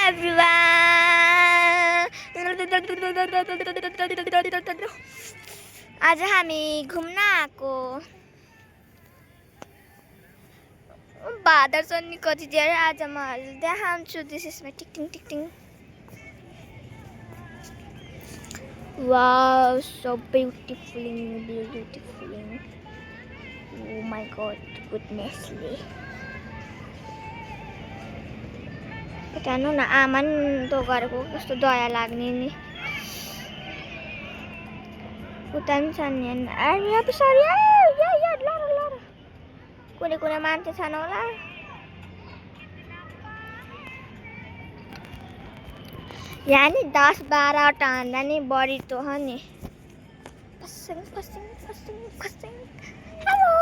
everyone. आज हामी घुम्न आएको बादर चाहिँ कति धेरै आज म देखाउँछु दिस इज माइ टिकटिङ टिकटिङ wow so beautiful oh my god goodnessly जानु न आमा नि तो गरेको कस्तो दया लाग्ने नि उता पनि छ नि यहाँ पछाडि लर कुनै मान्छे छैन होला यहाँ नि 10-12 वटा हान्दा नि बढी त हो नि हेलो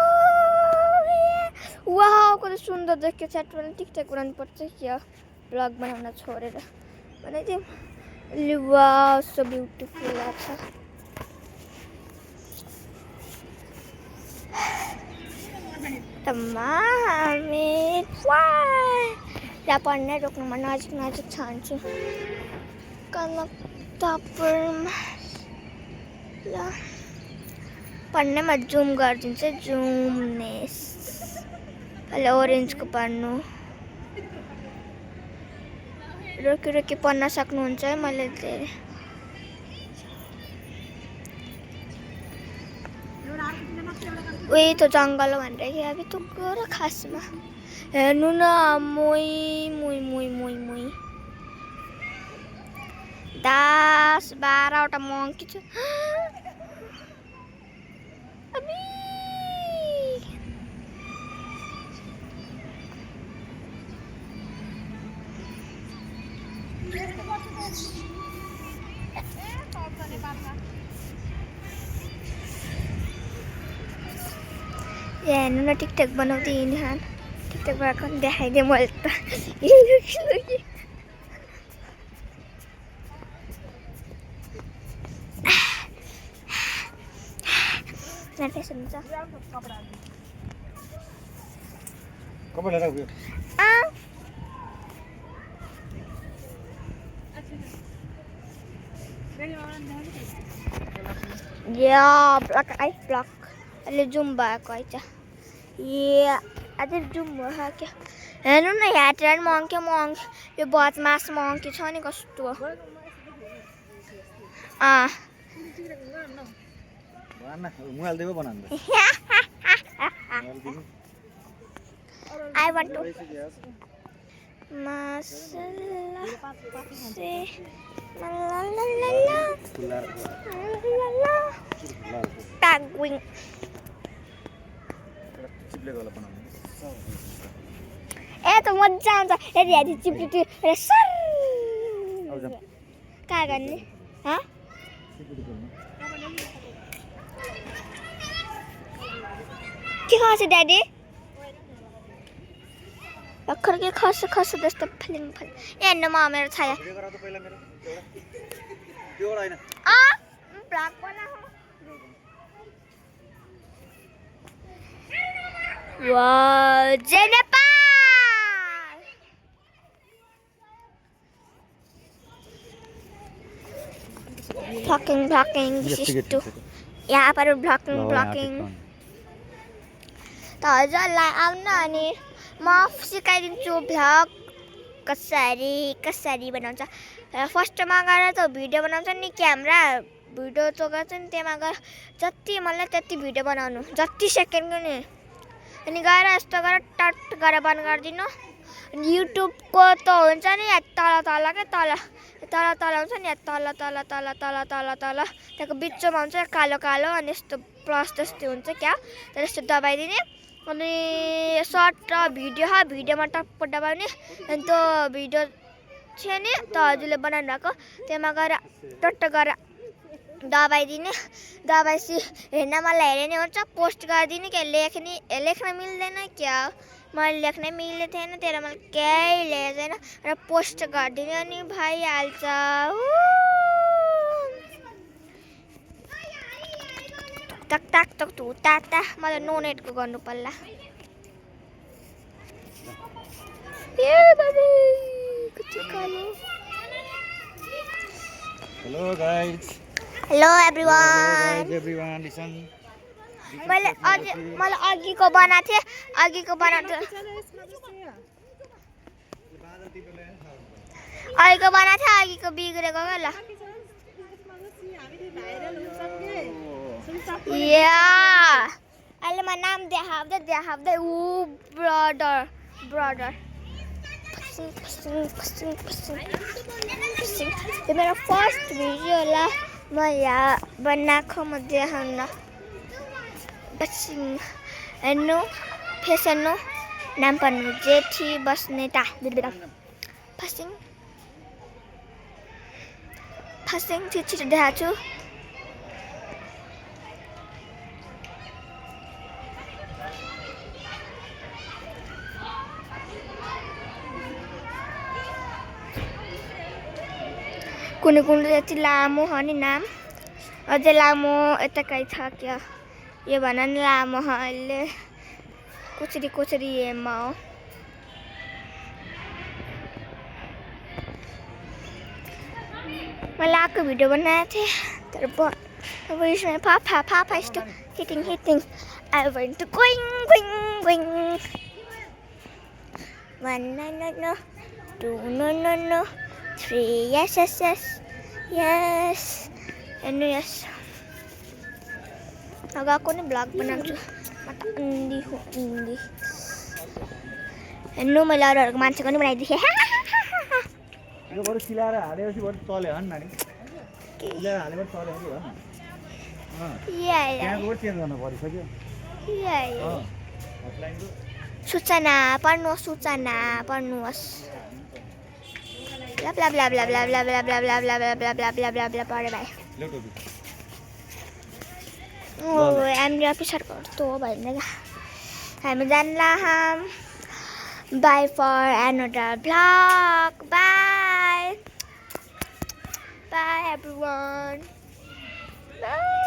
वाउ कति सुन्दर देखियो च्याट पनि टिकटक बनाउनु पर्छ क्या ब्लग बनाउन छोडेर भने चाहिँ वाउ सो ब्युटिफुल लाग्छ हामी त्यहाँ पढ्ने रोक्नुमा नजिक छान्छु कनकटापुरमा ल पढ्नेमा जुम गरिदिन्छ जुमनेस अहिले ओरेन्जको पढ्नु रोकी पढ्न सक्नुहुन्छ है मैले धेरै उही त जङ्गल हो भनेर कि अब त गएर खासमा हेर्नु न मुई 10-12 वटा मङ्की छ हेर्नु न टिकटक बनाउँदै हिँड्छन् टिकटक बनाएको देखाइदिएँ मैले त ब्लक अहिले जुम भएको आइछ अझै जुम भयो क्या हेर्नु न यहाँ मङ्की यो बदमास मङ्की छ नि कस्तो I want to penguin त मजा आउँछ यदि चिप्ली कहाँ गर्ने के खान्छ ड्याडी भर्खर के खस जस्तो फलिङ हेर्नु म मेरो छाया जय नेपाल ब्लॉकिंग यहाँ पर ब्लॉकिंग त हजुरलाई आउन अनि म सिकाइदिन्छु भ्लग कसरी बनाउँछ फर्स्टमा गएर त भिडियो बनाउँछ नि क्यामेरा भिडियो चोगाउँछ नि त्यहाँ गएर जति मलाई त्यति भिडियो बनाउनु जति सेकेन्डको नि अनि गएर यस्तो गरेर टट गरेर बन्द गरिदिनु युट्युबको त हुन्छ नि यहाँ तल के तल हुन्छ नि यहाँ तल त्यहाँको बिचमा हुन्छ कालो अनि यस्तो प्लस जस्तो हुन्छ क्या तर यस्तो दबाइदिने अनि सर्ट भिडियोमा टप्प दबाउने अनि त्यो भिडियो छ नि त हजुरले बनाउनु भएको त्यसमा गएर टट्ट गरेर दबाइदिने दबाएपछि हेर्न मलाई हेरे नि हुन्छ पोस्ट गरिदिने के लेख्न मिल्दैन क्या मैले लेख्नै मिल्ने थिएन तेरो मैले केही लेखेको छैन र पोस्ट गरिदिने अनि भइहाल्छ टक ताता मलाई नो नेटको गर्नु पर्ला ए बाबु कुछ Hello guys. Hello everyone Everyone listen. मैले अघिको बनाएको थिएँ अघिको बनाएको थिएँ अघिको बिग्रेको क्या ल अहिले म नाम देखाउँदै ऊ ब्रदर यो मेरो फर्स्ट भिडियो होला म यहाँ बनाएको म देखाउन हेर्नु फेस हेर्नु नाम पर्नु जेठी बस्नेता फसिङ छिटो देखाएको छु कुनै यति लामो हो नि नाम अझै लामो यता कहीँ छ क्या यो भन नि लामो हो अहिले कोचरी हेमा हो मैले अर्को भिडियो बनाएको थिएँ तर अब यसमा फाफा यस्तो heating I went to going 1 no 2 no 3 yes and yes aku ni vlog बनाउँछु म त अन्धी हेर्नु मैले अरूहरूको मान्छेको नि बनाइदिएँ यो बरु सिलाएर हालेपछि बरु तले हन् नानी सिलाएर हालेपछि तले हो नि त्यहाँको चेन्ज गर्न परिसक्यो सूचना पढ्नुहोस् bla bla bla bla bla bla bla bla bla bla bla bla bla bla bla bla पढे भाइ हामी अफिसर तो भएन हामी जानला bye for another vlog bye everyone bye